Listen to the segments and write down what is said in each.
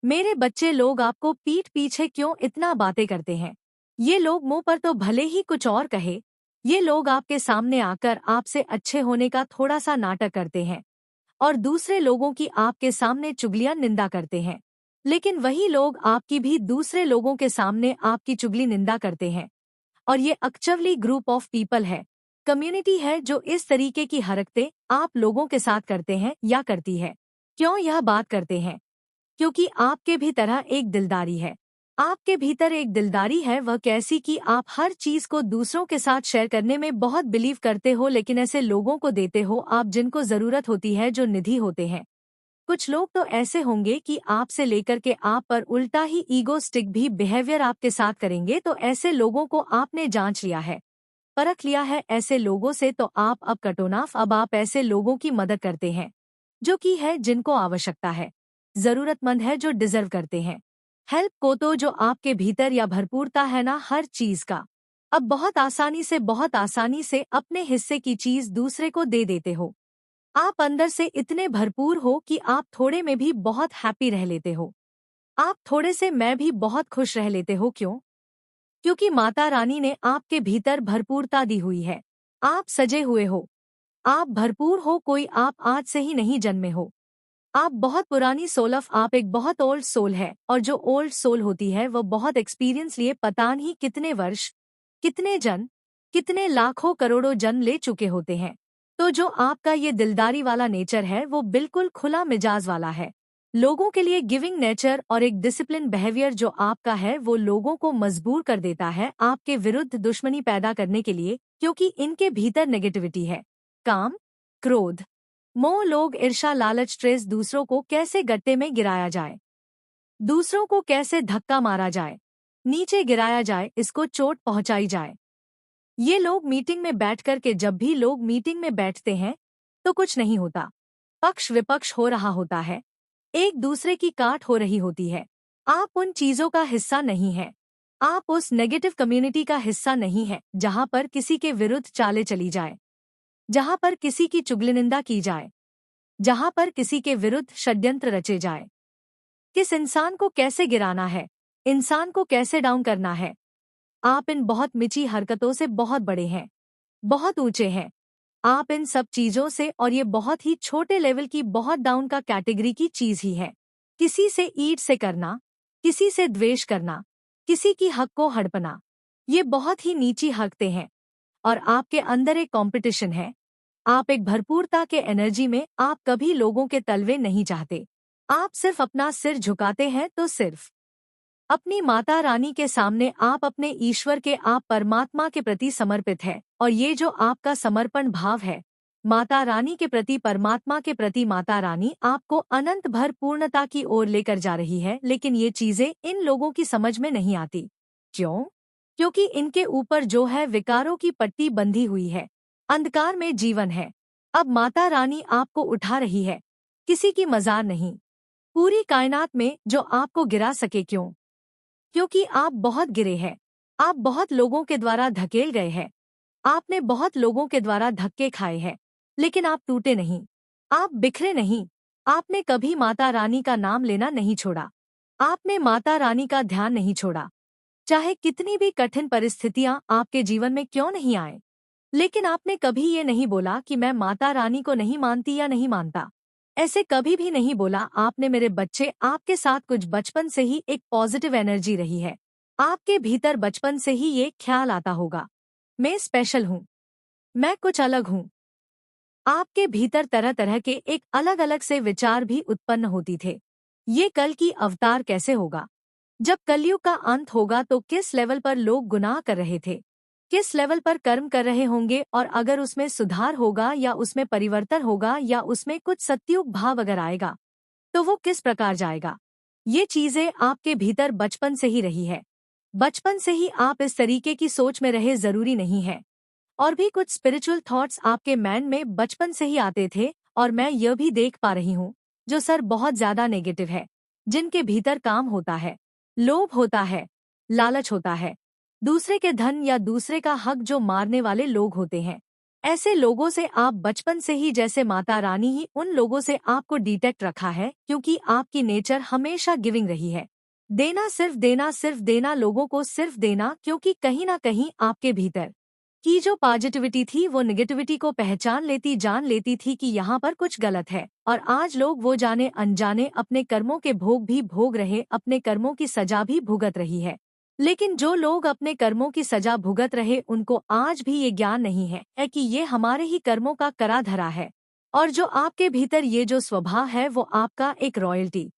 मेरे बच्चे लोग आपको पीठ पीछे क्यों इतना बातें करते हैं? ये लोग मुंह पर तो भले ही कुछ और कहे, ये लोग आपके सामने आकर आपसे अच्छे होने का थोड़ा सा नाटक करते हैं और दूसरे लोगों की आपके सामने चुगलियां निंदा करते हैं। लेकिन वही लोग आपकी भी दूसरे लोगों के सामने आपकी चुगली निंदा करते हैं। और ये एक्चुअली ग्रुप ऑफ पीपल है, कम्युनिटी है जो इस तरीके की हरकतें आप लोगों के साथ करते हैं या करती है। क्यों यह बात करते हैं? क्योंकि आपके भी तरह एक दिलदारी है। आपके भीतर एक दिलदारी है, वह कैसी कि आप हर चीज को दूसरों के साथ शेयर करने में बहुत बिलीव करते हो, लेकिन ऐसे लोगों को देते हो आप जिनको जरूरत होती है, जो निधि होते हैं। कुछ लोग तो ऐसे होंगे कि आपसे लेकर के आप पर उल्टा ही ईगोस्टिक भी बिहेवियर आपके साथ करेंगे। तो ऐसे लोगों को आपने जांच लिया है, परख लिया है ऐसे लोगों से, तो आप अब कटोनाफ, अब आप ऐसे लोगों की मदद करते हैं जो कि है, जिनको आवश्यकता है, जरूरतमंद है, जो डिजर्व करते हैं हेल्प को। तो जो आपके भीतर या भरपूरता है ना हर चीज का, अब बहुत आसानी से अपने हिस्से की चीज दूसरे को दे देते हो। आप अंदर से इतने भरपूर हो कि आप थोड़े में भी बहुत हैप्पी रह लेते हो। आप थोड़े से मैं भी बहुत खुश रह लेते हो। क्यों? क्योंकि माता रानी ने आपके भीतर भरपूरता दी हुई है। आप सजे हुए हो, आप भरपूर हो, कोई आप आज से ही नहीं जन्मे हो। आप बहुत पुरानी सोल ऑफ, आप एक बहुत ओल्ड सोल है, और जो ओल्ड सोल होती है वो बहुत एक्सपीरियंस लिए पता नहीं कितने वर्ष, कितने जन्म, कितने लाखों करोड़ों जन्म ले चुके होते हैं। तो जो आपका ये दिलदारी वाला नेचर है वो बिल्कुल खुला मिजाज वाला है, लोगों के लिए गिविंग नेचर, और एक डिसिप्लिन बिहेवियर जो आपका है वो लोगों को मजबूर कर देता है आपके विरुद्ध दुश्मनी पैदा करने के लिए, क्योंकि इनके भीतर नेगेटिविटी है। काम, क्रोध, मोह, लोग, ईर्ष्या, लालच, स्ट्रेस, दूसरों को कैसे गड्ढे में गिराया जाए, दूसरों को कैसे धक्का मारा जाए, नीचे गिराया जाए, इसको चोट पहुंचाई जाए। ये लोग मीटिंग में बैठ कर के, जब भी लोग मीटिंग में बैठते हैं तो कुछ नहीं होता, पक्ष विपक्ष हो रहा होता है, एक दूसरे की काट हो रही होती है। आप उन चीजों का हिस्सा नहीं है, आप उस नेगेटिव कम्युनिटी का हिस्सा नहीं है जहां पर किसी के विरुद्ध चाले चली जाए, जहां पर किसी की चुगली की जाए, जहां पर किसी के विरुद्ध षड्यंत्र रचे जाए। किस इंसान को कैसे गिराना है, इंसान को कैसे डाउन करना है। आप इन बहुत मिची हरकतों से बहुत बड़े हैं, बहुत ऊंचे हैं। आप इन सब चीजों से, और ये बहुत ही छोटे लेवल की, बहुत डाउन का कैटेगरी की चीज ही है। किसी से ईर्ष्या से करना, किसी से द्वेष करना, किसी की हक को हड़पना, ये बहुत ही नीची हरकतें हैं। और आपके अंदर एक कंपटीशन है, आप एक भरपूरता के एनर्जी में, आप कभी लोगों के तलवे नहीं चाहते। आप सिर्फ अपना सिर झुकाते हैं, तो सिर्फ अपनी माता रानी के सामने, आप अपने ईश्वर के, आप परमात्मा के प्रति समर्पित है। और ये जो आपका समर्पण भाव है माता रानी के प्रति, परमात्मा के प्रति, माता रानी आपको अनंत भर पूर्णता की ओर लेकर जा रही है। लेकिन ये चीजें इन लोगों की समझ में नहीं आती। क्यों? क्योंकि इनके ऊपर जो है विकारों की पट्टी बंधी हुई है, अंधकार में जीवन है। अब माता रानी आपको उठा रही है, किसी की मजार नहीं, पूरी कायनात में जो आपको गिरा सके। क्यों? क्योंकि आप बहुत गिरे हैं, आप बहुत लोगों के द्वारा धकेल गए हैं, आपने बहुत लोगों के द्वारा धक्के खाए हैं, लेकिन आप टूटे नहीं, आप बिखरे नहीं। आपने कभी माता रानी का नाम लेना नहीं छोड़ा, आपने माता रानी का ध्यान नहीं छोड़ा, चाहे कितनी भी कठिन परिस्थितियां आपके जीवन में क्यों नहीं आए। लेकिन आपने कभी ये नहीं बोला कि मैं माता रानी को नहीं मानती या नहीं मानता, ऐसे कभी भी नहीं बोला आपने। मेरे बच्चे, आपके साथ कुछ बचपन से ही एक पॉजिटिव एनर्जी रही है, आपके भीतर बचपन से ही ये ख्याल आता होगा, मैं स्पेशल हूँ, मैं कुछ अलग हूँ। आपके भीतर तरह तरह के एक अलग अलग से विचार भी उत्पन्न होती थे। ये कल की अवतार कैसे होगा, जब कलयुग का अंत होगा तो किस लेवल पर लोग गुनाह कर रहे थे, किस लेवल पर कर्म कर रहे होंगे, और अगर उसमें सुधार होगा या उसमें परिवर्तन होगा या उसमें कुछ सत्युग भाव अगर आएगा तो वो किस प्रकार जाएगा। ये चीजें आपके भीतर बचपन से ही रही है, बचपन से ही आप इस तरीके की सोच में रहे, जरूरी नहीं है। और भी कुछ स्पिरिचुअल थॉट्स आपके माइंड में बचपन से ही आते थे, और मैं यह भी देख पा रही हूँ जो सर बहुत ज्यादा नेगेटिव है, जिनके भीतर काम होता है, लोभ होता है, लालच होता है, दूसरे के धन या दूसरे का हक जो मारने वाले लोग होते हैं। ऐसे लोगों से आप बचपन से ही, जैसे माता रानी ही उन लोगों से आपको डिटेक्ट रखा है, क्योंकि आपकी नेचर हमेशा गिविंग रही है। देना, सिर्फ देना, लोगों को सिर्फ देना, क्योंकि कहीं ना कहीं आपके भीतर की जो पॉजिटिविटी थी वो निगेटिविटी को पहचान लेती, जान लेती थी कि यहाँ पर कुछ गलत है। और आज लोग वो जाने अनजाने अपने कर्मों के भोग भी भोग रहे, अपने कर्मों की सजा भी भुगत रही है। लेकिन जो लोग अपने कर्मों की सजा भुगत रहे, उनको आज भी ये ज्ञान नहीं है कि ये हमारे ही कर्मों का करा धरा है। और जो आपके भीतर ये जो स्वभाव है वो आपका एक रॉयल्टी,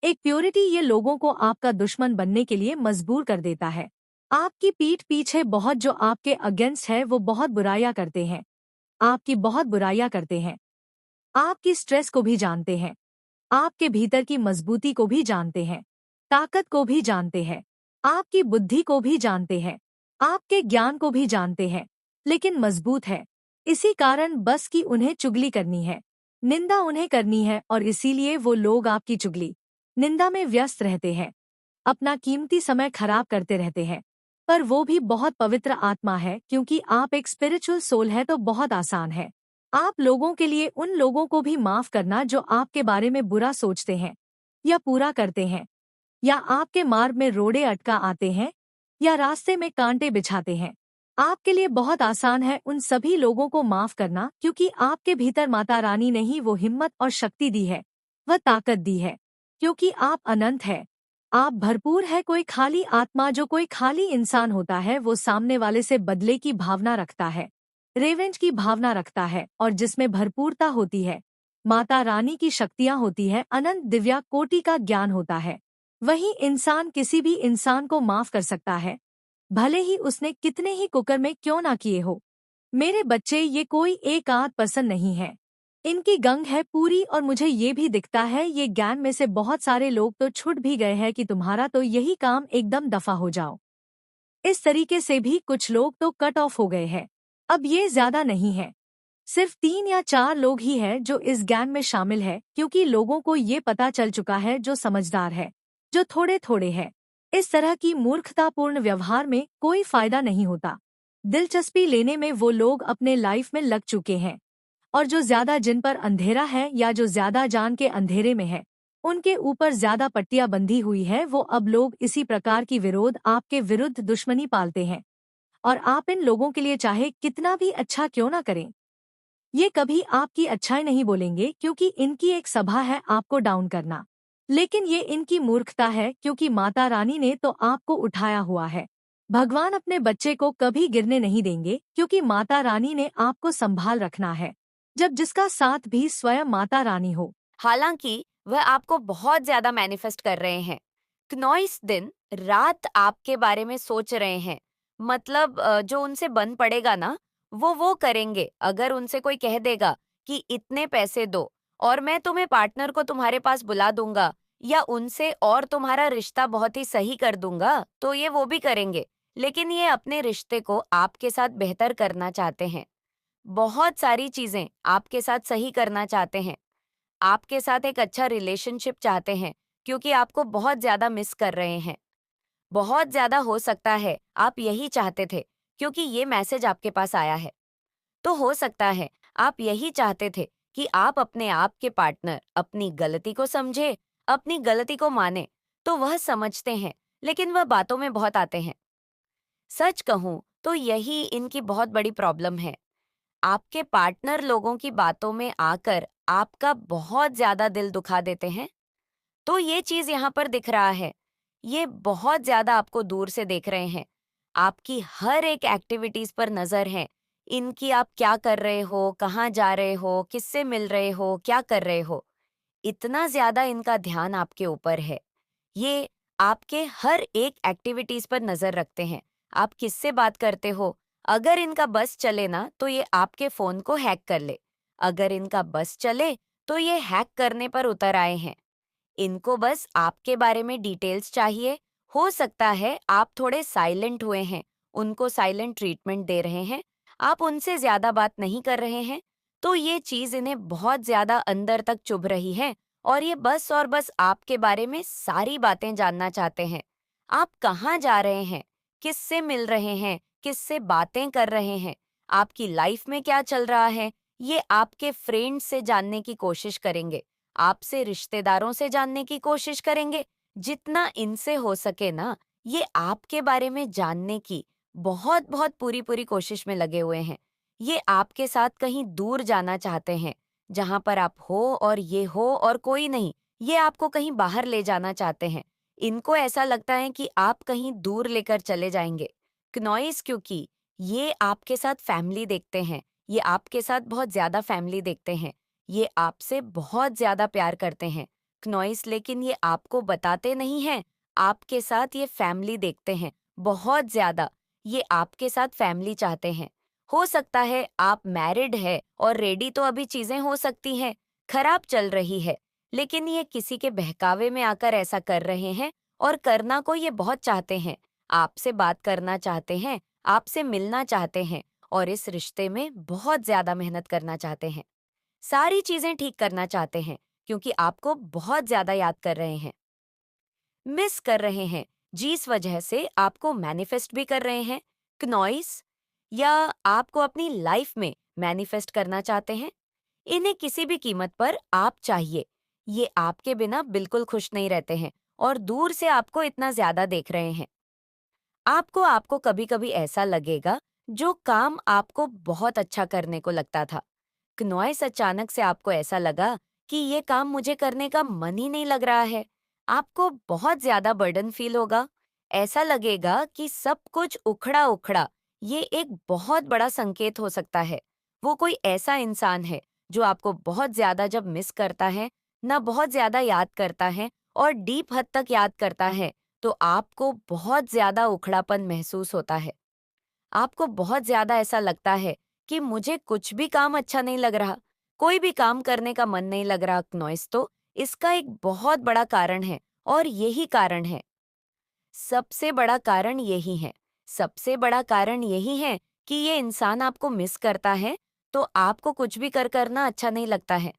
एक प्योरिटी, ये लोगों को आपका दुश्मन बनने के लिए मजबूर कर देता है। आपकी पीठ पीछे बहुत जो आपके अगेंस्ट है वो बहुत बुराइयां करते हैं, आपकी बहुत बुराइयां करते हैं। आपकी स्ट्रेस को भी जानते हैं, आपके भीतर की मजबूती को भी जानते हैं, ताकत को भी जानते हैं, आपकी बुद्धि को भी जानते हैं, आपके ज्ञान को भी जानते हैं, लेकिन मजबूत है। इसी कारण बस कि उन्हें चुगली करनी है, निंदा उन्हें करनी है, और इसीलिए वो लोग आपकी चुगली निंदा में व्यस्त रहते हैं, अपना कीमती समय खराब करते रहते हैं। पर वो भी बहुत पवित्र आत्मा है, क्योंकि आप एक स्पिरिचुअल सोल है, तो बहुत आसान है आप लोगों के लिए उन लोगों को भी माफ करना जो आपके बारे में बुरा सोचते हैं, या पूरा करते हैं, या आपके मार्ग में रोड़े अटका आते हैं, या रास्ते में कांटे बिछाते हैं। आपके लिए बहुत आसान है उन सभी लोगों को माफ करना, क्योंकि आपके भीतर माता रानी ने ही वो हिम्मत और शक्ति दी है, वह ताकत दी है, क्योंकि आप अनंत है, आप भरपूर है। कोई खाली आत्मा, जो कोई खाली इंसान होता है, वो सामने वाले से बदले की भावना रखता है, रेवेंज की भावना रखता है, और जिसमें भरपूरता होती है, माता रानी की शक्तियां होती है, अनंत दिव्या कोटि का ज्ञान होता है, वही इंसान किसी भी इंसान को माफ कर सकता है, भले ही उसने कितने ही कुकर्मे क्यों ना किए हो। मेरे बच्चे, ये कोई एक आध पसंद नहीं है, इनकी गंग है पूरी। और मुझे ये भी दिखता है ये ज्ञान में से बहुत सारे लोग तो छूट भी गए हैं कि तुम्हारा तो यही काम, एकदम दफा हो जाओ। इस तरीके से भी कुछ लोग तो कट ऑफ हो गए हैं। अब ये ज्यादा नहीं है, सिर्फ 3 या 4 लोग ही हैं जो इस ज्ञान में शामिल है, क्योंकि लोगों को ये पता चल चुका है, जो समझदार है, जो थोड़े थोड़े है, इस तरह की मूर्खतापूर्ण व्यवहार में कोई फायदा नहीं होता। दिलचस्पी लेने में वो लोग अपने लाइफ में लग चुके हैं, और जो ज्यादा जिन पर अंधेरा है, या जो ज्यादा जान के अंधेरे में है, उनके ऊपर ज्यादा पट्टियां बंधी हुई है, वो अब लोग इसी प्रकार की विरोध, आपके विरुद्ध दुश्मनी पालते हैं। और आप इन लोगों के लिए चाहे कितना भी अच्छा क्यों ना करें, ये कभी आपकी अच्छाई नहीं बोलेंगे, क्योंकि इनकी एक सभा है आपको डाउन करना। लेकिन ये इनकी मूर्खता है, क्योंकि माता रानी ने तो आपको उठाया हुआ है। भगवान अपने बच्चे को कभी गिरने नहीं देंगे, क्योंकि माता रानी ने आपको संभाल रखना है, जब जिसका साथ भी स्वयं माता रानी हो। हालांकि वह आपको बहुत ज्यादा मैनिफेस्ट कर रहे हैं। क्नॉइस दिन रात आपके बारे में सोच रहे हैं। मतलब जो उनसे बन पड़ेगा ना, वो करेंगे। अगर उनसे कोई कह देगा कि इतने पैसे दो और मैं तुम्हें पार्टनर को तुम्हारे पास बुला दूंगा, या उनसे और तुम्हारा रिश्ता बहुत ही सही कर दूंगा, तो ये वो भी करेंगे। लेकिन ये अपने रिश्ते को आपके साथ बेहतर करना चाहते हैं। बहुत सारी चीजें आपके साथ सही करना चाहते हैं। आपके साथ एक अच्छा रिलेशनशिप चाहते हैं, क्योंकि आपको बहुत ज्यादा मिस कर रहे हैं। बहुत ज्यादा हो सकता है आप यही चाहते थे, क्योंकि ये मैसेज आपके पास आया है। तो हो सकता है आप यही चाहते थे कि आप अपने आप के पार्टनर अपनी गलती को समझे, अपनी गलती को माने। तो वह समझते हैं, लेकिन वह बातों में बहुत आते हैं। सच कहूं तो यही इनकी बहुत बड़ी प्रॉब्लम है। आपके पार्टनर लोगों की बातों में आकर आपका बहुत ज्यादा दिल दुखा देते हैं। तो ये चीज यहाँ पर दिख रहा है। ये बहुत ज्यादा आपको दूर से देख रहे हैं। आपकी हर एक एक्टिविटीज पर नजर है। इनकी आप क्या कर रहे हो, कहाँ जा रहे हो, किससे मिल रहे हो, क्या कर रहे हो। इतना ज्यादा इनका ध्यान आपके ऊपर है। ये आपके हर एक एक्टिविटीज पर नजर रखते हैं। आप किससे बात करते हो। अगर इनका बस चले ना, तो ये आपके फोन को हैक कर ले। अगर इनका बस चले तो ये हैक करने पर उतर आए हैं। इनको बस आपके बारे में डिटेल्स चाहिए। हो सकता है आप थोड़े साइलेंट हुए हैं, उनको साइलेंट ट्रीटमेंट दे रहे हैं, आप उनसे ज्यादा बात नहीं कर रहे हैं। तो ये चीज इन्हें बहुत ज्यादा अंदर तक चुभ रही है, और ये बस और बस आपके बारे में सारी बातें जानना चाहते हैं। आप कहाँ जा रहे हैं, किससे मिल रहे हैं, किससे बातें कर रहे हैं। आपकी लाइफ में क्या चल रहा है, ये आपके फ्रेंड्स से जानने की कोशिश करेंगे, आपसे रिश्तेदारों से जानने की कोशिश करेंगे। जितना इनसे हो सके ना, ये आपके बारे में जानने की बहुत बहुत पूरी पूरी कोशिश में लगे हुए हैं। ये आपके साथ कहीं दूर जाना चाहते हैं, जहां पर आप हो और ये हो और कोई नहीं। ये आपको कहीं बाहर ले जाना चाहते हैं। इनको ऐसा लगता है कि आप कहीं दूर लेकर चले जाएंगे। क्नॉइस, क्योंकि ये आपके साथ फैमिली देखते हैं, ये आपके साथ बहुत ज्यादा फैमिली देखते हैं, ये आपसे बहुत ज्यादा प्यार करते हैं। क्नॉइस, लेकिन ये आपको बताते नहीं हैं। आपके साथ ये फैमिली देखते हैं बहुत ज्यादा। ये आपके साथ फैमिली चाहते हैं। हो सकता है आप मैरिड है और रेडी, तो अभी चीजें हो सकती हैं, खराब चल रही है, लेकिन ये किसी के बहकावे में आकर ऐसा कर रहे हैं। और करना को ये बहुत चाहते हैं, आपसे बात करना चाहते हैं, आपसे मिलना चाहते हैं, और इस रिश्ते में बहुत ज्यादा मेहनत करना चाहते हैं। सारी चीजें ठीक करना चाहते हैं, क्योंकि आपको बहुत ज्यादा याद कर रहे हैं, मिस कर रहे हैं, जिस वजह से आपको मैनिफेस्ट भी कर रहे हैं। क्नॉइस, या आपको अपनी लाइफ में मैनिफेस्ट करना चाहते हैं। इन्हें किसी भी कीमत पर आप चाहिए। ये आपके बिना बिल्कुल खुश नहीं रहते हैं और दूर से आपको इतना ज्यादा देख रहे हैं। आपको आपको कभी-कभी ऐसा लगेगा, जो काम आपको बहुत अच्छा करने को लगता था, क्नॉइस, अचानक से आपको ऐसा लगा कि ये काम मुझे करने का मन ही नहीं लग रहा है। आपको बहुत ज्यादा बर्डन फील होगा। ऐसा लगेगा कि सब कुछ उखड़ा उखड़ा। ये एक बहुत बड़ा संकेत हो सकता है। वो कोई ऐसा इंसान है जो आपको बहुत ज्यादा जब मिस करता है, ना बहुत ज्यादा याद करता है और डीप हद तक याद करता है, तो आपको बहुत ज्यादा उखड़ापन महसूस होता है। आपको बहुत ज्यादा ऐसा लगता है कि मुझे कुछ भी काम अच्छा नहीं लग रहा, कोई भी काम करने का मन नहीं लग रहा। नॉइस, तो इसका एक बहुत बड़ा कारण है, और यही कारण है, सबसे बड़ा कारण यही है। सबसे बड़ा कारण यही है कि ये इंसान आपको मिस करता है, तो आपको कुछ भी कर करना अच्छा नहीं लगता है।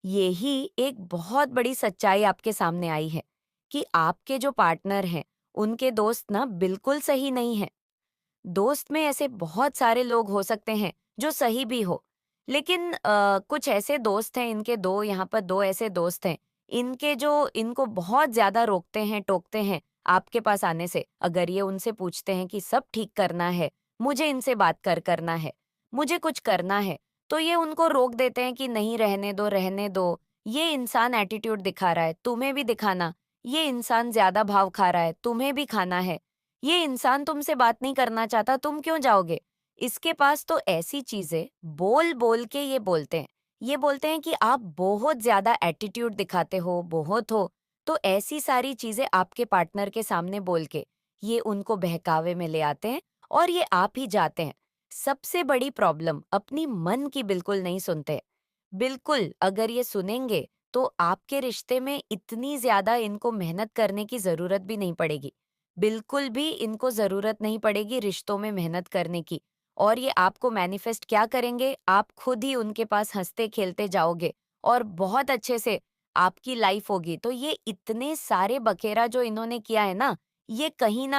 यही एक बहुत बड़ी सच्चाई आपके सामने आई है कि आपके जो पार्टनर हैं, उनके दोस्त ना बिल्कुल सही नहीं है। दोस्त में ऐसे बहुत सारे लोग हो सकते हैं जो सही भी हो, लेकिन कुछ ऐसे दोस्त हैं, इनके दो यहाँ पर दो ऐसे दोस्त हैं, इनके जो इनको बहुत ज्यादा रोकते हैं, टोकते हैं आपके पास आने से। अगर ये उनसे पूछते हैं कि सब ठीक करना है, मुझे इनसे बात करना है, मुझे कुछ करना है, तो ये उनको रोक देते हैं कि नहीं, रहने दो, रहने दो। ये इंसान एटीट्यूड दिखा रहा है, तुम्हें भी दिखाना। ये इंसान ज्यादा भाव खा रहा है, तुम्हें भी खाना है। ये इंसान तुमसे बात नहीं करना चाहता, तुम क्यों जाओगे? इसके पास तो ऐसी चीजें बोल बोल के ये बोलते हैं। ये बोलते हैं कि आप बहुत ज्यादा एटीट्यूड दिखाते हो, बहुत हो। तो ऐसी सारी चीजें आपके पार्टनर के सामने बोल के ये उनको बहकावे में ले आते हैं, और ये आप ही जाते हैं। सबसे बड़ी प्रॉब्लम, अपनी मन की बिल्कुल नहीं सुनते। बिल्कुल, अगर ये सुनेंगे तो आपके रिश्ते में इतनी ज्यादा इनको मेहनत करने की जरूरत भी नहीं पड़ेगी। बिल्कुल भी इनको जरूरत नहीं पड़ेगी रिश्तों में मेहनत करने की। और ये आपको मैनिफेस्ट क्या करेंगे, आप खुद ही उनके पास हंसते खेलते जाओगे और बहुत अच्छे से आपकी लाइफ होगी। तो ये इतने सारे बखेरा जो इन्होंने किया है ना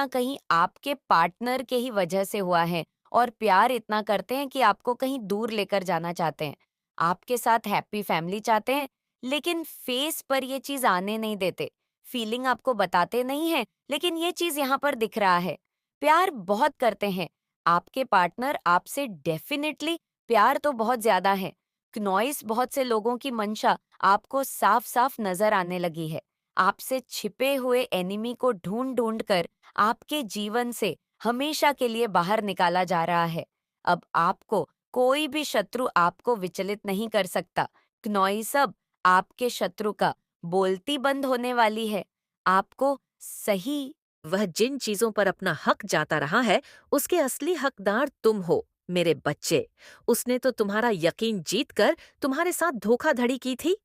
कहीं आपके पार्टनर के ही वजह से हुआ है। और प्यार इतना करते हैं कि आपको कहीं दूर लेकर जाना चाहते हैं, आपके साथ हैप्पी फैमिली चाहते हैं, लेकिन फेस पर ये चीज आने नहीं देते। फीलिंग आपको बताते नहीं है, लेकिन ये चीज यहाँ पर दिख रहा है। प्यार बहुत करते हैं आपके पार्टनर आपसे, डेफिनेटली प्यार तो बहुत ज्यादा है। क्नॉइस, बहुत से लोगों की मंशा आपको साफ साफ नजर आने लगी है। आपसे छिपे हुए एनिमी को ढूंढ ढूंढ कर आपके जीवन से हमेशा के लिए बाहर निकाला जा रहा है। अब आपको कोई भी शत्रु आपको विचलित नहीं कर सकता। क्नॉइस, अब आपके शत्रु का बोलती बंद होने वाली है। आपको सही। वह जिन चीजों पर अपना हक जाता रहा है, उसके असली हकदार तुम हो, मेरे बच्चे। उसने तो तुम्हारा यकीन जीतकर तुम्हारे साथ धोखाधड़ी की थी।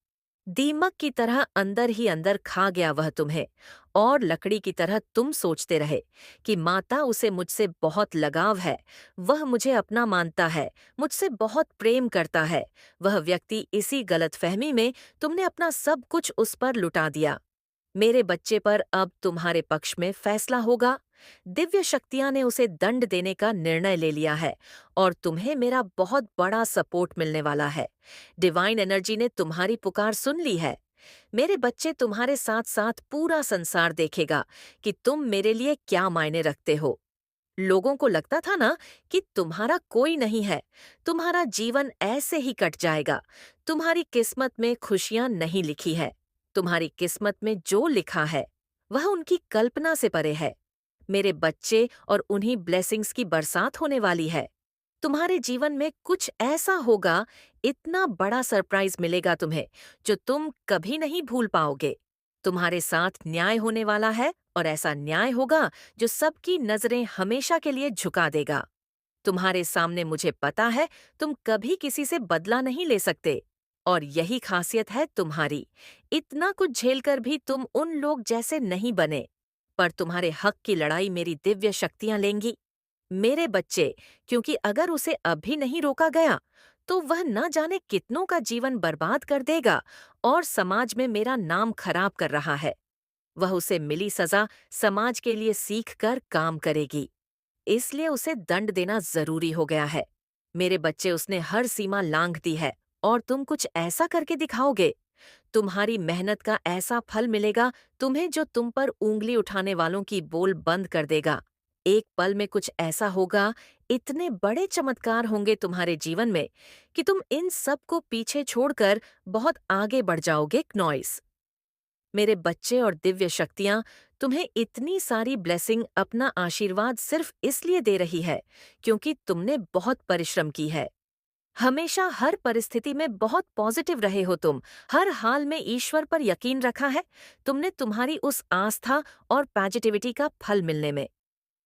दीमक की तरह अंदर ही अंदर खा गया वह तुम्हें, और लकड़ी की तरह तुम सोचते रहे कि माता, उसे मुझसे बहुत लगाव है, वह मुझे अपना मानता है, मुझसे बहुत प्रेम करता है। वह व्यक्ति, इसी गलतफहमी में तुमने अपना सब कुछ उस पर लुटा दिया। मेरे बच्चे, पर अब तुम्हारे पक्ष में फैसला होगा। दिव्य शक्तियां ने उसे दंड देने का निर्णय ले लिया है और तुम्हें मेरा बहुत बड़ा सपोर्ट मिलने वाला है। डिवाइन एनर्जी ने तुम्हारी पुकार सुन ली है। मेरे बच्चे, तुम्हारे साथ साथ पूरा संसार देखेगा कि तुम मेरे लिए क्या मायने रखते हो। लोगों को लगता था ना कि तुम्हारा कोई नहीं है, तुम्हारा जीवन ऐसे ही कट जाएगा। तुम्हारी किस्मत में खुशियां नहीं लिखी है। तुम्हारी किस्मत में जो लिखा है वह उनकी कल्पना से परे है। मेरे बच्चे, और उन्हीं ब्लेसिंग्स की बरसात होने वाली है। तुम्हारे जीवन में कुछ ऐसा होगा, इतना बड़ा सरप्राइज मिलेगा तुम्हें जो तुम कभी नहीं भूल पाओगे। तुम्हारे साथ न्याय होने वाला है और ऐसा न्याय होगा जो सबकी नजरें हमेशा के लिए झुका देगा। तुम्हारे सामने मुझे पता है तुम कभी किसी से बदला नहीं ले सकते और यही खासियत है तुम्हारी। इतना कुछ झेलकर भी तुम उन लोग जैसे नहीं बने, पर तुम्हारे हक की लड़ाई मेरी दिव्य शक्तियां लेंगी। मेरे बच्चे, क्योंकि अगर उसे अभी नहीं रोका गया तो वह न जाने कितनों का जीवन बर्बाद कर देगा और समाज में मेरा नाम खराब कर रहा है। वह उसे मिली सजा समाज के लिए सीख कर काम करेगी, इसलिए उसे दंड देना जरूरी हो गया है। मेरे बच्चे, उसने हर सीमा लांघ दी है और तुम कुछ ऐसा करके दिखाओगे। तुम्हारी मेहनत का ऐसा फल मिलेगा तुम्हें जो तुम पर उंगली उठाने वालों की बोल बंद कर देगा। एक पल में कुछ ऐसा होगा, इतने बड़े चमत्कार होंगे तुम्हारे जीवन में कि तुम इन सब को पीछे छोड़कर बहुत आगे बढ़ जाओगे। क्नॉइस, मेरे बच्चे और दिव्य शक्तियां तुम्हें इतनी सारी ब्लेसिंग, अपना आशीर्वाद सिर्फ इसलिए दे रही है क्योंकि तुमने बहुत परिश्रम की है। हमेशा हर परिस्थिति में बहुत पॉजिटिव रहे हो तुम, हर हाल में ईश्वर पर यकीन रखा है। तुमने तुम्हारी उस आस्था और पॉजिटिविटी का फल मिलने में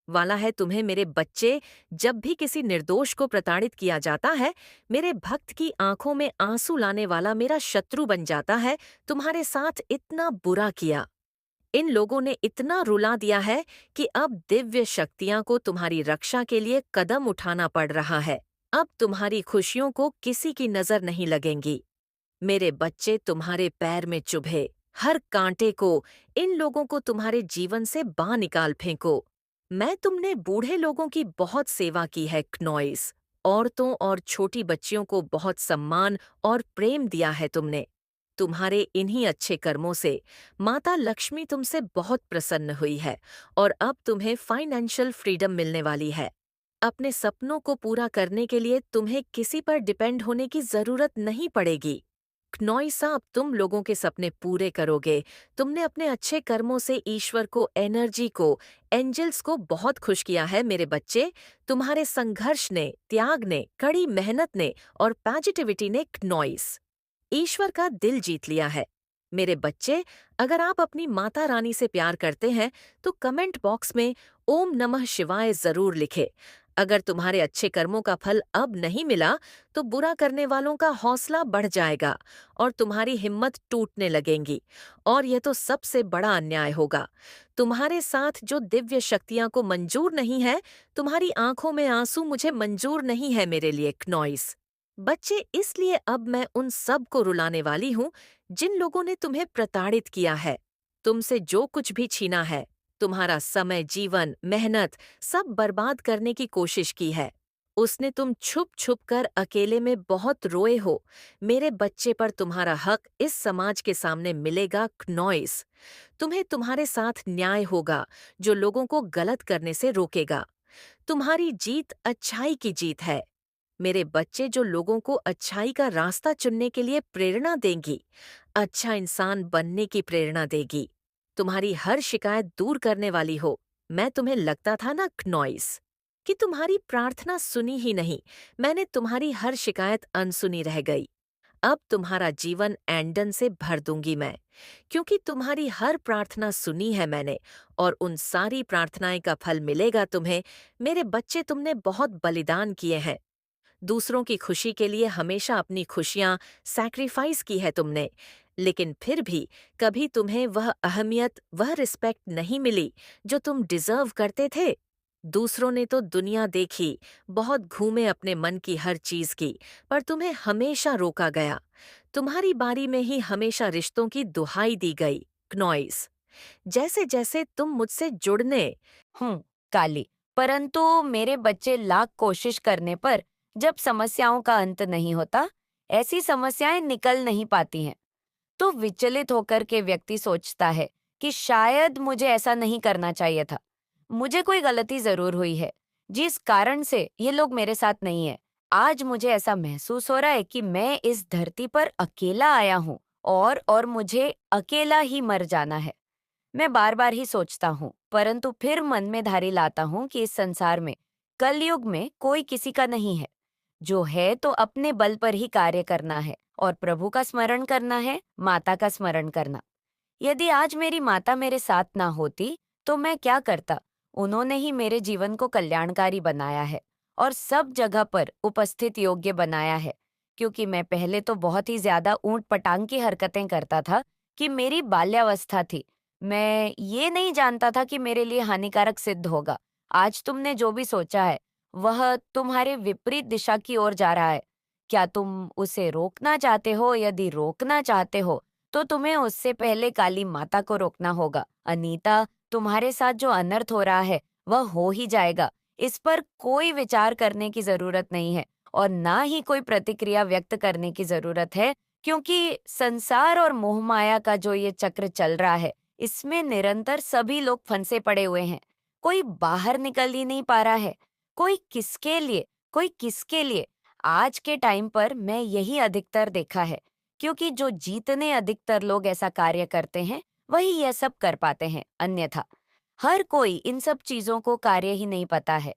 वाला है तुम्हें। मेरे बच्चे, जब भी किसी निर्दोष को प्रताड़ित किया जाता है, मेरे भक्त की आंखों में आंसू लाने वाला मेरा शत्रु बन जाता है। तुम्हारे साथ इतना बुरा किया, इन लोगों ने इतना रुला दिया है कि अब दिव्य शक्तियां को तुम्हारी रक्षा के लिए कदम उठाना पड़ रहा है। अब तुम्हारी खुशियों को किसी की नजर नहीं लगेंगी। मेरे बच्चे, तुम्हारे पैर में चुभे हर कांटे को, इन लोगों को तुम्हारे जीवन से बाहर निकाल फेंको। मैं तुमने बूढ़े लोगों की बहुत सेवा की है क्नॉइस। औरतों और छोटी बच्चियों को बहुत सम्मान और प्रेम दिया है तुमने। तुम्हारे इन्हीं अच्छे कर्मों से माता लक्ष्मी तुमसे बहुत प्रसन्न हुई है और अब तुम्हें फाइनेंशियल फ्रीडम मिलने वाली है। अपने सपनों को पूरा करने के लिए तुम्हें किसी पर डिपेंड होने की जरूरत नहीं पड़ेगी। क्नॉइसा, अब तुम लोगों के सपने पूरे करोगे। तुमने अपने अच्छे कर्मों से ईश्वर को, एनर्जी को, एंजल्स को बहुत खुश किया है। मेरे बच्चे, तुम्हारे संघर्ष ने, त्याग ने, कड़ी मेहनत ने और पॉजिटिविटी ने क्नॉइस ईश्वर का दिल जीत लिया है। मेरे बच्चे, अगर आप अपनी माता रानी से प्यार करते हैं तो कमेंट बॉक्स में ओम नमः शिवाय जरूर लिखें। अगर तुम्हारे अच्छे कर्मों का फल अब नहीं मिला तो बुरा करने वालों का हौसला बढ़ जाएगा और तुम्हारी हिम्मत टूटने लगेंगी, और यह तो सबसे बड़ा अन्याय होगा। तुम्हारे साथ जो दिव्य शक्तियां को मंजूर नहीं है, तुम्हारी आंखों में आंसू मुझे मंजूर नहीं है मेरे लिए क्नॉइस। बच्चे, इसलिए अब मैं उन सब को रुलाने वाली हूँ जिन लोगों ने तुम्हें प्रताड़ित किया है, तुमसे जो कुछ भी छीना है, तुम्हारा समय, जीवन, मेहनत सब बर्बाद करने की कोशिश की है। उसने तुम छुप छुप कर अकेले में बहुत रोए हो। मेरे बच्चे, पर तुम्हारा हक इस समाज के सामने मिलेगा क्नॉइस। तुम्हें तुम्हारे साथ न्याय होगा जो लोगों को गलत करने से रोकेगा। तुम्हारी जीत अच्छाई की जीत है। मेरे बच्चे, जो लोगों को अच्छाई का रास्ता चुनने के लिए प्रेरणा देंगी, अच्छा इंसान बनने की प्रेरणा देगी, तुम्हारी हर शिकायत दूर करने वाली हो। मैं तुम्हें लगता था ना क्नॉइस कि तुम्हारी प्रार्थना सुनी ही नहीं, मैंने तुम्हारी हर शिकायत अनसुनी रह गई। अब तुम्हारा जीवन एंडन से भर दूंगी मैं, क्योंकि तुम्हारी हर प्रार्थना सुनी है मैंने, और उन सारी प्रार्थनाएं का फल मिलेगा तुम्हें। मेरे बच्चे, तुमने बहुत बलिदान किए हैं। दूसरों की खुशी के लिए हमेशा अपनी खुशियां सैक्रिफाइस की है तुमने, लेकिन फिर भी कभी तुम्हें वह अहमियत, वह रिस्पेक्ट नहीं मिली जो तुम डिजर्व करते थे। दूसरों ने तो दुनिया देखी, बहुत घूमे अपने मन की हर चीज की, पर तुम्हें हमेशा रोका गया। तुम्हारी बारी में ही हमेशा रिश्तों की दुहाई दी गई। क्नॉइस, जैसे जैसे तुम मुझसे जुड़ने काली, परंतु मेरे बच्चे लाख कोशिश करने पर जब समस्याओं का अंत नहीं होता, ऐसी समस्याएं निकल नहीं पाती हैं। तो विचलित होकर के व्यक्ति सोचता है कि शायद मुझे ऐसा नहीं करना चाहिए था। मुझे कोई गलती जरूर हुई है, जिस कारण से ये लोग मेरे साथ नहीं है। आज मुझे ऐसा महसूस हो रहा है कि मैं इस धरती पर अकेला आया हूँ और मुझे अकेला ही मर जाना है। मैं बार बार ही सोचता हूँ, परंतु फिर मन में धारी लाता हूँ कि इस संसार में, कलयुग में कोई किसी का नहीं है। जो है तो अपने बल पर ही कार्य करना है और प्रभु का स्मरण करना है, माता का स्मरण करना। यदि आज मेरी माता मेरे साथ ना होती तो मैं क्या करता। उन्होंने ही मेरे जीवन को कल्याणकारी बनाया है और सब जगह पर उपस्थित योग्य बनाया है। क्योंकि मैं पहले तो बहुत ही ज्यादा ऊंट पटांग की हरकतें करता था कि मेरी बाल्यावस्था थी। मैं ये नहीं जानता था कि मेरे लिए हानिकारक सिद्ध होगा। आज तुमने जो भी सोचा है वह तुम्हारे विपरीत दिशा की ओर जा रहा है। क्या तुम उसे रोकना चाहते हो? यदि रोकना चाहते हो तो तुम्हें उससे पहले काली माता को रोकना होगा। अनीता, तुम्हारे साथ जो अनर्थ हो रहा है वह हो ही जाएगा। इस पर कोई विचार करने की जरूरत नहीं है और ना ही कोई प्रतिक्रिया व्यक्त करने की जरूरत है, क्योंकि संसार और मोहमाया का जो ये चक्र चल रहा है, इसमें निरंतर सभी लोग फंसे पड़े हुए हैं। कोई बाहर निकल ही नहीं पा रहा है। कोई किसके लिए, कोई किसके लिए। आज के टाइम पर मैं यही अधिकतर देखा है, क्योंकि जो जितने अधिकतर लोग ऐसा कार्य करते हैं वही यह सब कर पाते हैं। अन्यथा हर कोई इन सब चीजों को कार्य ही नहीं पता है।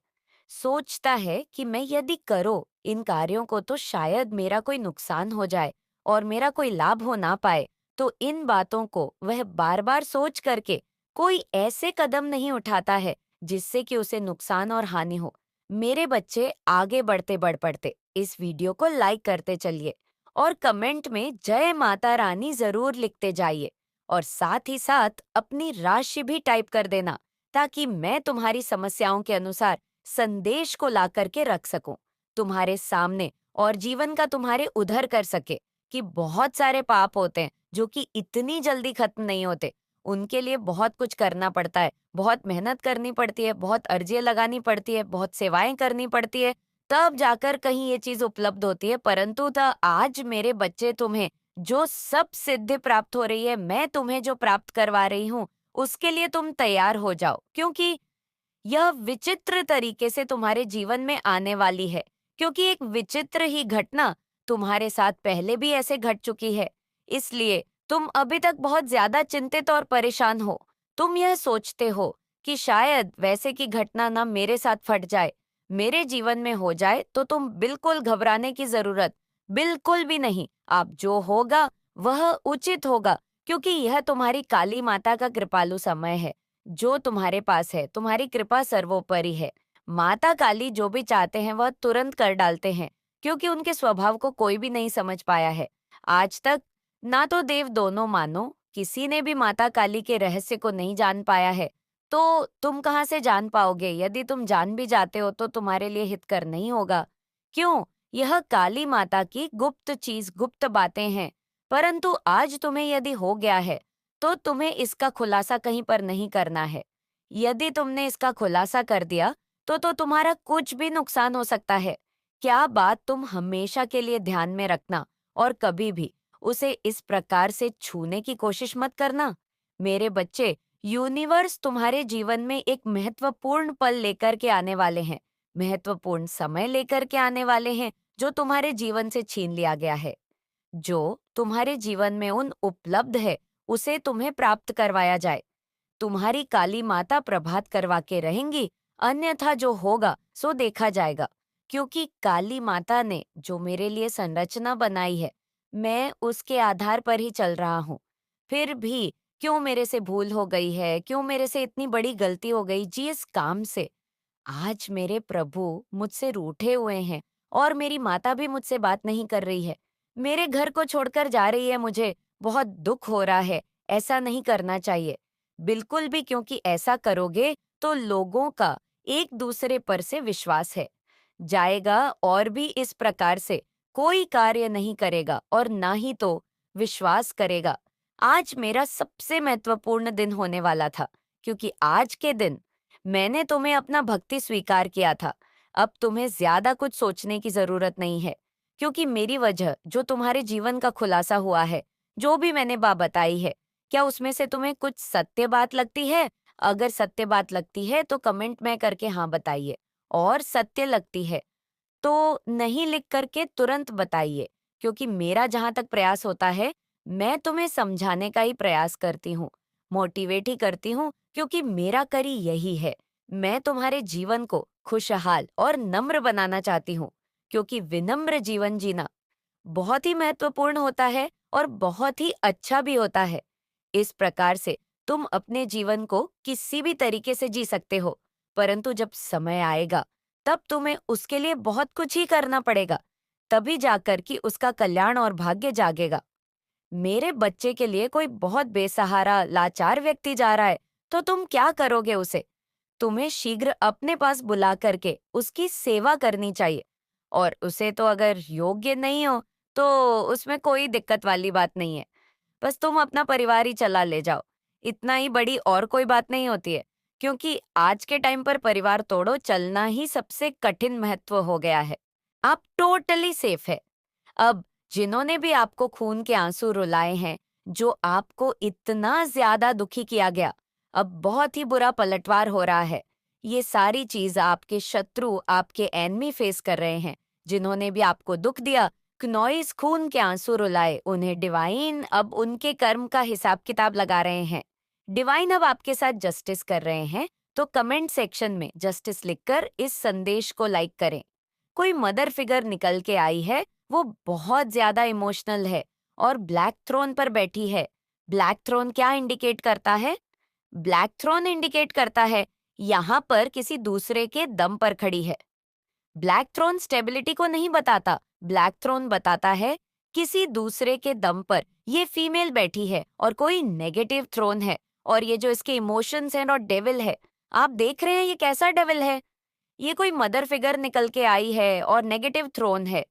सोचता है कि मैं यदि करो इन कार्यों को तो शायद मेरा कोई नुकसान हो जाए और मेरा कोई लाभ हो ना पाए। तो इन बातों को वह बार बार सोच करके कोई ऐसे कदम नहीं उठाता है जिससे कि उसे नुकसान और हानि हो। मेरे बच्चे, आगे बढ़ते बढ़ पड़ते इस वीडियो को लाइक करते चलिए और कमेंट में जय माता रानी जरूर लिखते जाइए और साथ ही साथ अपनी राशि भी टाइप कर देना, ताकि मैं तुम्हारी समस्याओं के अनुसार संदेश को ला करके रख सकूं तुम्हारे सामने और जीवन का तुम्हारे उधर कर सके। कि बहुत सारे पाप होते हैं जो कि इतनी जल्दी खत्म नहीं होते। उनके लिए बहुत कुछ करना पड़ता है, बहुत मेहनत करनी पड़ती है, बहुत अर्जियां लगानी पड़ती है, बहुत सेवाएं करनी पड़ती है, तब जाकर कहीं ये चीज उपलब्ध होती है। परंतु आज मेरे बच्चे, तुम्हें जो सब सिद्धि प्राप्त हो रही है, मैं तुम्हें जो प्राप्त करवा रही हूँ, उसके लिए तुम तैयार हो जाओ, क्योंकि यह विचित्र तरीके से तुम्हारे जीवन में आने वाली है। क्योंकि एक विचित्र ही घटना तुम्हारे साथ पहले भी ऐसे घट चुकी है। इसलिए तुम अभी तक बहुत ज्यादा चिंतित और परेशान हो। तुम यह सोचते हो कि शायद वैसे की घटना ना मेरे साथ फट जाए, मेरे जीवन में हो जाए, तो तुम बिल्कुल घबराने की जरूरत बिल्कुल भी नहीं। आप जो होगा वह उचित होगा, क्योंकि यह तुम्हारी काली माता का कृपालु समय है। जो तुम्हारे पास है, तुम्हारी कृपा सर्वोपरि है। माता काली जो भी चाहते हैं वह तुरंत कर डालते हैं, क्योंकि उनके स्वभाव को कोई भी नहीं समझ पाया है आज तक। ना तो देव, दोनों मानो, किसी ने भी माता काली के रहस्य को नहीं जान पाया है। तो तुम कहाँ से जान पाओगे? यदि तुम जान भी जाते हो तो तुम्हारे लिए हितकर नहीं होगा। क्यों? यह काली माता की गुप्त चीज, गुप्त बातें हैं। परंतु आज तुम्हें यदि हो गया है तो तुम्हें इसका खुलासा कहीं पर नहीं करना है। यदि तुमने इसका खुलासा कर दिया तो तुम्हारा कुछ भी नुकसान हो सकता है। क्या बात तुम हमेशा के लिए ध्यान में रखना और कभी भी उसे इस प्रकार से छूने की कोशिश मत करना। मेरे बच्चे, यूनिवर्स तुम्हारे जीवन में एक महत्वपूर्ण पल लेकर के आने वाले हैं, महत्वपूर्ण समय लेकर के आने वाले हैं, जो तुम्हारे जीवन से छीन लिया गया है। जो तुम्हारे जीवन में उन उपलब्ध है, उसे तुम्हें प्राप्त करवाया जाए। तुम्हारी काली माता प्रभात करवा के रहेंगी, अन्यथा जो होगा सो देखा जाएगा। क्योंकि काली माता ने जो मेरे लिए संरचना बनाई है, मैं उसके आधार पर ही चल रहा हूँ। फिर भी क्यों मेरे से भूल हो गई है, क्यों मेरे से इतनी बड़ी गलती हो गई जिस काम से आज मेरे प्रभु मुझसे रूठे हुए हैं और मेरी माता भी मुझसे बात नहीं कर रही है, मेरे घर को छोड़कर जा रही है। मुझे बहुत दुख हो रहा है। ऐसा नहीं करना चाहिए बिल्कुल भी, क्योंकि ऐसा करोगे तो लोगों का एक दूसरे पर से विश्वास है जाएगा और भी इस प्रकार से कोई कार्य नहीं करेगा और ना ही तो विश्वास करेगा। आज मेरा सबसे महत्वपूर्ण दिन होने वाला था, क्योंकि आज के दिन मैंने तुम्हें अपना भक्ति स्वीकार किया था। अब तुम्हें ज्यादा कुछ सोचने की जरूरत नहीं है, क्योंकि मेरी वजह जो तुम्हारे जीवन का खुलासा हुआ है, जो भी मैंने बताई है, क्या उसमें से तुम्हें कुछ सत्य बात लगती है? अगर सत्य बात लगती है तो कमेंट में करके हाँ बताइए, और सत्य लगती है तो नहीं लिख करके तुरंत बताइए, क्योंकि मेरा जहां तक प्रयास होता है, मैं तुम्हें समझाने का ही प्रयास करती हूँ, मोटिवेट ही करती हूँ, क्योंकि मेरा करी यही है। मैं तुम्हारे जीवन को खुशहाल और नम्र बनाना चाहती हूँ, क्योंकि विनम्र जीवन जीना बहुत ही महत्वपूर्ण होता है और बहुत ही अच्छा भी होता है। इस प्रकार से तुम अपने जीवन को किसी भी तरीके से जी सकते हो, परंतु जब समय आएगा तब तुम्हें उसके लिए बहुत कुछ ही करना पड़ेगा, तभी जाकर कि उसका कल्याण और भाग्य जागेगा। मेरे बच्चे के लिए कोई बहुत बेसहारा लाचार व्यक्ति जा रहा है, तो तुम क्या करोगे उसे? तुम्हें शीघ्र अपने पास बुला करके उसकी सेवा करनी चाहिए, और उसे तो अगर योग्य नहीं हो तो उसमें कोई दिक्कत वाली बात नहीं है। बस तुम अपना परिवार ही चला ले जाओ, इतना ही बड़ी और कोई बात नहीं होती है, क्योंकि आज के टाइम पर परिवार तोड़ो चलना ही सबसे कठिन महत्व हो गया है। आप टोटली सेफ है। अब जिन्होंने भी आपको खून के आंसू रुलाए हैं, जो आपको इतना ज्यादा दुखी किया गया, अब बहुत ही बुरा पलटवार हो रहा है। ये सारी चीज आपके शत्रु, आपके एनमी फेस कर रहे हैं। जिन्होंने भी आपको दुख दिया, क्नॉइस खून के आंसू रुलाए, उन्हें डिवाइन अब उनके कर्म का हिसाब किताब लगा रहे हैं। डिवाइन अब आपके साथ जस्टिस कर रहे हैं, तो कमेंट सेक्शन में जस्टिस लिखकर इस संदेश को लाइक करें। कोई मदर फिगर निकल के आई है, वो बहुत ज्यादा इमोशनल है और ब्लैक थ्रोन पर बैठी है। ब्लैक थ्रोन क्या इंडिकेट करता है? ब्लैक थ्रोन इंडिकेट करता है यहाँ पर किसी दूसरे के दम पर खड़ी है। ब्लैक थ्रोन स्टेबिलिटी को नहीं बताता, ब्लैक थ्रोन बताता है किसी दूसरे के दम पर ये फीमेल बैठी है और कोई नेगेटिव थ्रोन है, और ये जो इसके इमोशंस हैं और डेविल है। आप देख रहे हैं ये कैसा डेविल है? ये कोई मदर फिगर निकल के आई है और नेगेटिव थ्रोन है।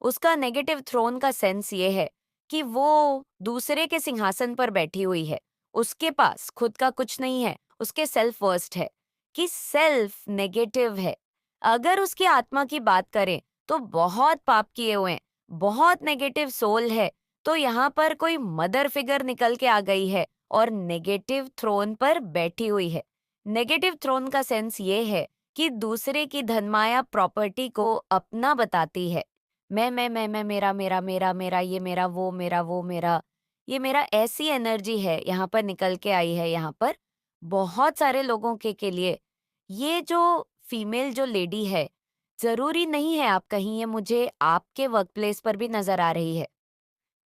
उसका नेगेटिव थ्रोन का सेंस ये है कि वो दूसरे के सिंहासन पर बैठी हुई है। उसके पास खुद का कुछ नहीं है, उसके सेल्फ वर्स्ट है, कि सेल्फ नेगेटिव है। अगर उसकी आत्मा की बात करें तो बहुत पाप किए हुए हैं, बहुत नेगेटिव सोल है। तो यहाँ पर कोई मदर फिगर निकल के आ गई है और नेगेटिव थ्रोन पर बैठी हुई है। नेगेटिव थ्रोन का सेंस ये है कि दूसरे की धनमाया प्रॉपर्टी को अपना बताती है। मैं, मेरा, मेरा, मेरा, मेरा, ये मेरा, वो मेरा, ये मेरा, ऐसी एनर्जी है यहाँ पर निकल के आई है। यहाँ पर बहुत सारे लोगों के लिए ये जो फीमेल जो लेडी है, जरूरी नहीं है आप कहीं, ये मुझे आपके वर्क प्लेस पर भी नजर आ रही है।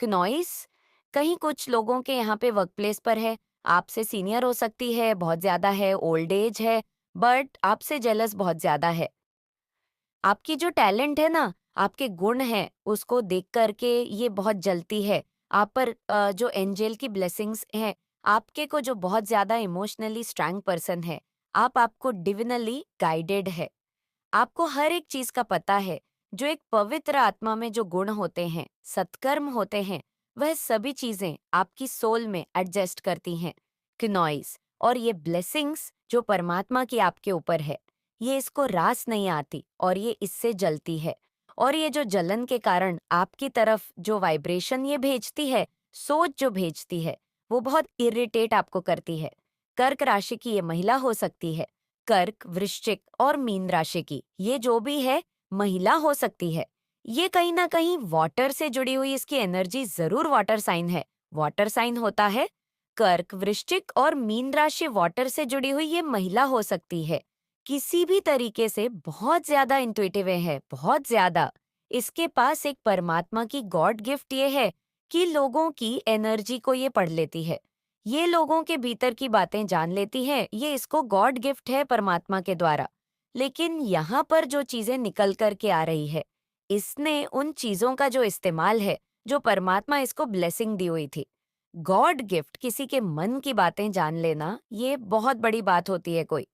क्नॉइस कहीं कुछ लोगों के यहाँ पे वर्क प्लेस पर है, आपसे सीनियर हो सकती है, बहुत ज्यादा है, ओल्ड एज है, बट आपसे जेलस बहुत ज्यादा है। आपकी जो टैलेंट है ना, आपके गुण हैं, उसको देख करके ये बहुत जलती है। आप पर जो एंजल की ब्लेसिंग्स हैं, आपके को जो बहुत ज्यादा इमोशनली स्ट्रांग पर्सन है, आपको डिविनली गाइडेड है। आपको हर एक चीज का पता है। जो एक पवित्र आत्मा में जो गुण होते हैं, सत्कर्म होते हैं, वह सभी चीजें आपकी सोल में एडजस्ट करती हैं। क्नॉइस और ये ब्लेसिंग्स जो परमात्मा की आपके ऊपर है, ये इसको रास नहीं आती और ये इससे जलती है। और ये जो जलन के कारण आपकी तरफ जो वाइब्रेशन ये भेजती है, सोच जो भेजती है, वो बहुत इरिटेट आपको करती है। कर्क राशि की ये महिला हो सकती है, कर्क, वृश्चिक और मीन राशि की ये जो भी है महिला हो सकती है। ये कहीं ना कहीं वाटर से जुड़ी हुई इसकी एनर्जी जरूर वाटर साइन है। वाटर साइन होता है कर्क, वृश्चिक और मीन राशि, वाटर से जुड़ी हुई ये महिला हो सकती है। किसी भी तरीके से बहुत ज्यादा इंट्यूटिव है, बहुत ज्यादा। इसके पास एक परमात्मा की गॉड गिफ्ट ये है कि लोगों की एनर्जी को ये पढ़ लेती है, ये लोगों के भीतर की बातें जान लेती है। ये इसको गॉड गिफ्ट है परमात्मा के द्वारा। लेकिन यहाँ पर जो चीजें निकल कर के आ रही है, इसने उन चीजों का जो इस्तेमाल है, जो परमात्मा इसको ब्लेसिंग दी हुई थी। गॉड गिफ्ट किसी के मन की बातें जान लेना, ये बहुत बड़ी बात होती है कोई।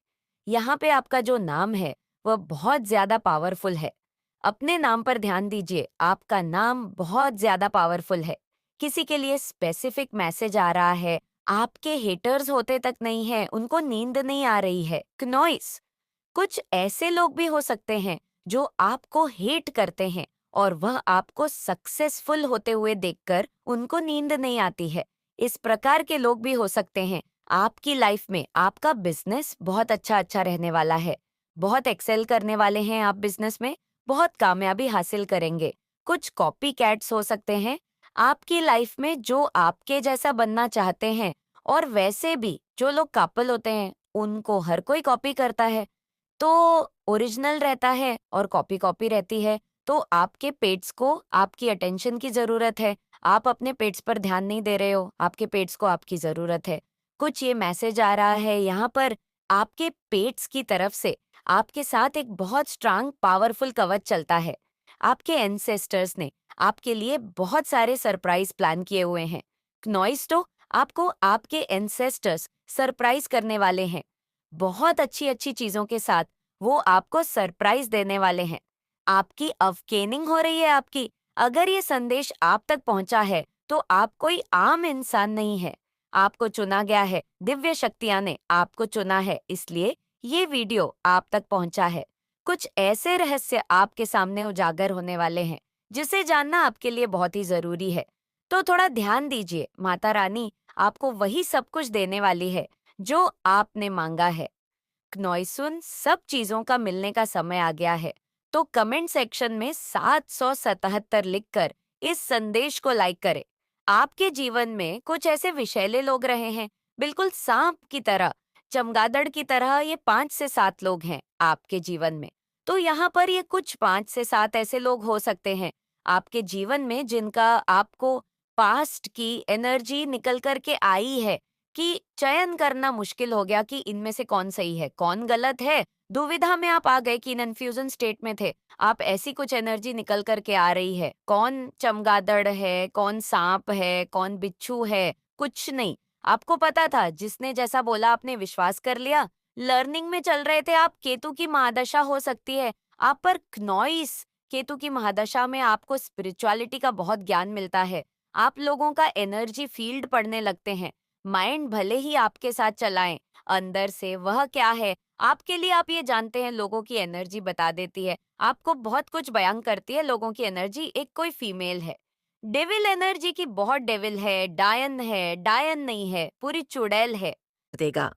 यहाँ पे आपका जो नाम है वह बहुत ज्यादा पावरफुल है। अपने नाम पर ध्यान दीजिए, आपका नाम बहुत ज्यादा पावरफुल है। किसी के लिए स्पेसिफिक मैसेज आ रहा है, आपके हेटर्स होते तक नहीं है, उनको नींद नहीं आ रही है। क्नॉइस, कुछ ऐसे लोग भी हो सकते हैं जो आपको हेट करते हैं और वह आपको सक्सेसफुल होते हुए देखकर उनको नींद नहीं आती है। इस प्रकार के लोग भी हो सकते हैं। आपकी लाइफ में आपका बिजनेस बहुत अच्छा रहने वाला है, बहुत एक्सेल करने वाले हैं आप बिजनेस में, बहुत कामयाबी हासिल करेंगे। कुछ कॉपी कैट्स हो सकते हैं आपकी लाइफ में जो आपके जैसा बनना चाहते हैं, और वैसे भी जो लोग कपल होते हैं उनको हर कोई कॉपी करता है। तो ओरिजिनल रहता है और कॉपी कॉपी रहती है, तो आपके पेट्स को आपकी अटेंशन की ज़रूरत है। आप अपने पेट्स पर ध्यान नहीं दे रहे हो, आपके पेट्स को आपकी ज़रूरत है। कुछ ये मैसेज आ रहा है यहाँ पर आपके पेट्स की तरफ से, आपके साथ एक बहुत स्ट्रांग पावरफुल कवच चलता है। आपके एंसेस्टर्स ने आपके लिए बहुत सारे सरप्राइज प्लान किए हुए हैं। नॉइस तो आपको आपके एंसेस्टर्स सरप्राइज करने वाले हैं। बहुत अच्छी चीजों के साथ वो आपको सरप्राइज देने वाले हैं। आपकी अवकेनिंग हो रही है आपकी। अगर ये संदेश आप तक पहुंचा है तो आप कोई आम इंसान नहीं है। आपको चुना गया है, दिव्य शक्तियां ने आपको चुना है, इसलिए ये वीडियो आप तक पहुंचा है। कुछ ऐसे रहस्य आपके सामने उजागर होने वाले हैं जिसे जानना आपके लिए बहुत ही जरूरी है। तो थोड़ा ध्यान दीजिए, माता रानी आपको वही सब कुछ देने वाली है जो आपने मांगा है। क्नॉइसुन, सब चीजों का मिलने का समय आ गया है। तो कमेंट सेक्शन में 777 लिखकर इस संदेश को लाइक करें। आपके जीवन में कुछ ऐसे विषैले लोग रहे हैं, बिल्कुल सांप की तरह, चमगादड़ की तरह। ये 5 से 7 लोग हैं आपके जीवन में। तो यहाँ पर ये कुछ 5 से 7 ऐसे लोग हो सकते हैं आपके जीवन में जिनका आपको पास्ट की एनर्जी निकल कर के आई है कि चयन करना मुश्किल हो गया कि इनमें से कौन सही है, कौन गलत है। दुविधा में आप आ गए कि कन्फ्यूजन स्टेट में थे। आप ऐसी कुछ एनर्जी निकल कर के आ रही है। कौन चमगादड़ है, कौन सांप है, कौन बिच्छू है, कुछ नहीं। आपको पता था, जिसने जैसा बोला आपने विश्वास कर लिया। लर्निंग में चल रहे थे आप, केतु की महादशा हो सकती है आप पर। क्नॉइस, केतु की महादशा में आपको स्पिरिचुअलिटी का बहुत ज्ञान मिलता है। आप लोगों का एनर्जी फील्ड पढ़ने लगते हैं। माइंड भले ही आपके साथ चलाएं, अंदर से वह क्या है आपके लिए आप ये जानते हैं। लोगों की एनर्जी बता देती है, आपको बहुत कुछ बयान करती है लोगों की एनर्जी। एक कोई फीमेल है, डेविल एनर्जी की, बहुत डेविल है, डायन नहीं है, पूरी चुड़ैल है। देगा।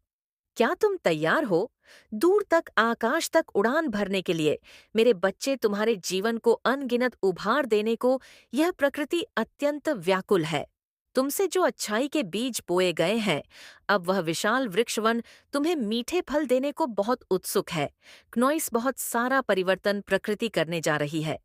क्या तुम तैयार हो दूर तक आकाश तक उड़ान भरने के लिए? मेरे बच्चे, तुम्हारे जीवन को अनगिनत उभार देने को यह प्रकृति अत्यंत व्याकुल है। तुमसे जो अच्छाई के बीज बोए गए हैं, अब वह विशाल वृक्षवन तुम्हें मीठे फल देने को बहुत उत्सुक है। क्नॉइस, बहुत सारा परिवर्तन प्रकृति करने जा रही है।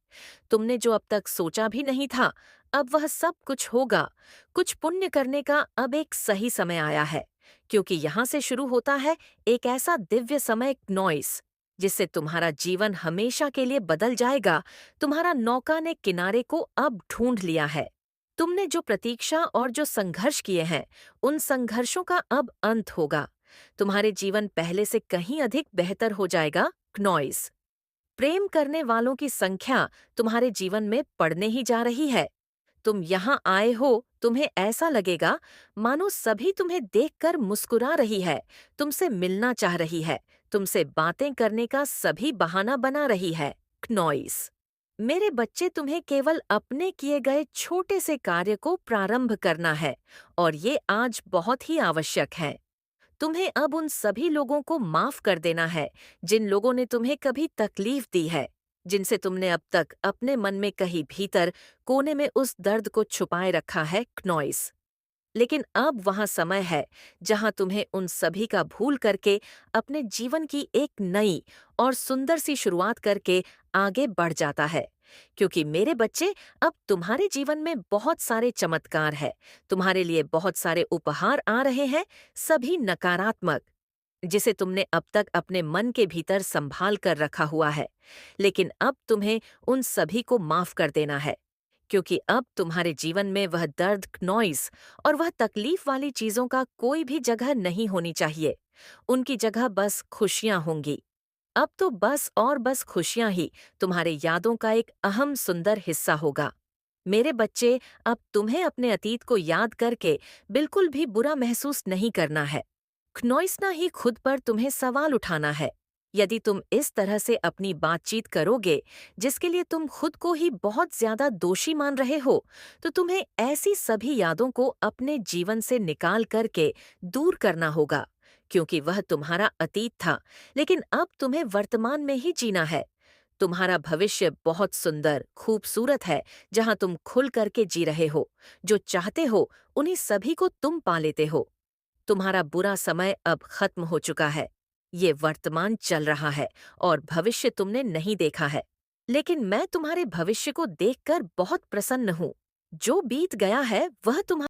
तुमने जो अब तक सोचा भी नहीं था, अब वह सब कुछ होगा। कुछ पुण्य करने का अब एक सही समय आया है, क्योंकि यहाँ से शुरू होता है एक ऐसा दिव्य समय क्नॉइस, जिससे तुम्हारा जीवन हमेशा के लिए बदल जाएगा। तुम्हारा नौका ने किनारे को अब ढूंढ लिया है। तुमने जो प्रतीक्षा और जो संघर्ष किए हैं, उन संघर्षों का अब अंत होगा। तुम्हारे जीवन पहले से कहीं अधिक बेहतर हो जाएगा। क्नॉइस, प्रेम करने वालों की संख्या तुम्हारे जीवन में बढ़ने ही जा रही है। तुम यहाँ आए हो, तुम्हें ऐसा लगेगा मानो सभी तुम्हें देखकर मुस्कुरा रही है, तुमसे मिलना चाह रही है, तुमसे बातें करने का सभी बहाना बना रही है। क्नॉइस, मेरे बच्चे, तुम्हें केवल अपने किए गए छोटे से कार्य को प्रारंभ करना है, और ये आज बहुत ही आवश्यक है। तुम्हें अब उन सभी लोगों को माफ कर देना है जिन लोगों ने तुम्हें कभी तकलीफ दी है, जिनसे तुमने अब तक अपने मन में कहीं भीतर कोने में उस दर्द को छुपाए रखा है। क्नॉइस, लेकिन अब वहाँ समय है जहाँ तुम्हें उन सभी का भूल करके अपने जीवन की एक नई और सुंदर सी शुरुआत करके आगे बढ़ जाता है। क्योंकि मेरे बच्चे, अब तुम्हारे जीवन में बहुत सारे चमत्कार हैं, तुम्हारे लिए बहुत सारे उपहार आ रहे हैं, सभी नकारात्मक, जिसे तुमने अब तक अपने मन के भीतर संभाल कर रखा हुआ है। लेकिन अब तुम्हें उन सभी को माफ कर देना है, क्योंकि अब तुम्हारे जीवन में वह दर्द, नॉइस और वह तकलीफ वाली चीजों का कोई भी जगह नहीं होनी चाहिए। उनकी जगह बस खुशियां होंगी। अब तो बस और बस खुशियां ही तुम्हारे यादों का एक अहम सुंदर हिस्सा होगा। मेरे बच्चे, अब तुम्हें अपने अतीत को याद करके बिल्कुल भी बुरा महसूस नहीं करना है। खनौइसना ही खुद पर तुम्हें सवाल उठाना है। यदि तुम इस तरह से अपनी बातचीत करोगे, जिसके लिए तुम खुद को ही बहुत ज्यादा दोषी मान रहे हो, तो तुम्हें ऐसी सभी यादों को अपने जीवन से निकाल करके दूर करना होगा, क्योंकि वह तुम्हारा अतीत था, लेकिन अब तुम्हें वर्तमान में ही जीना है। तुम्हारा भविष्य बहुत सुंदर, खूबसूरत है, जहां तुम खुल करके जी रहे हो। जो चाहते हो, उन्हीं सभी को तुम पा लेते हो। तुम्हारा बुरा समय अब खत्म हो चुका है। ये वर्तमान चल रहा है और भविष्य तुमने नहीं देखा है। लेकिन मैं तुम्हारे भविष्य को देखकर बहुत प्रसन्न हूँ। जो बीत गया है वह तुम्हारा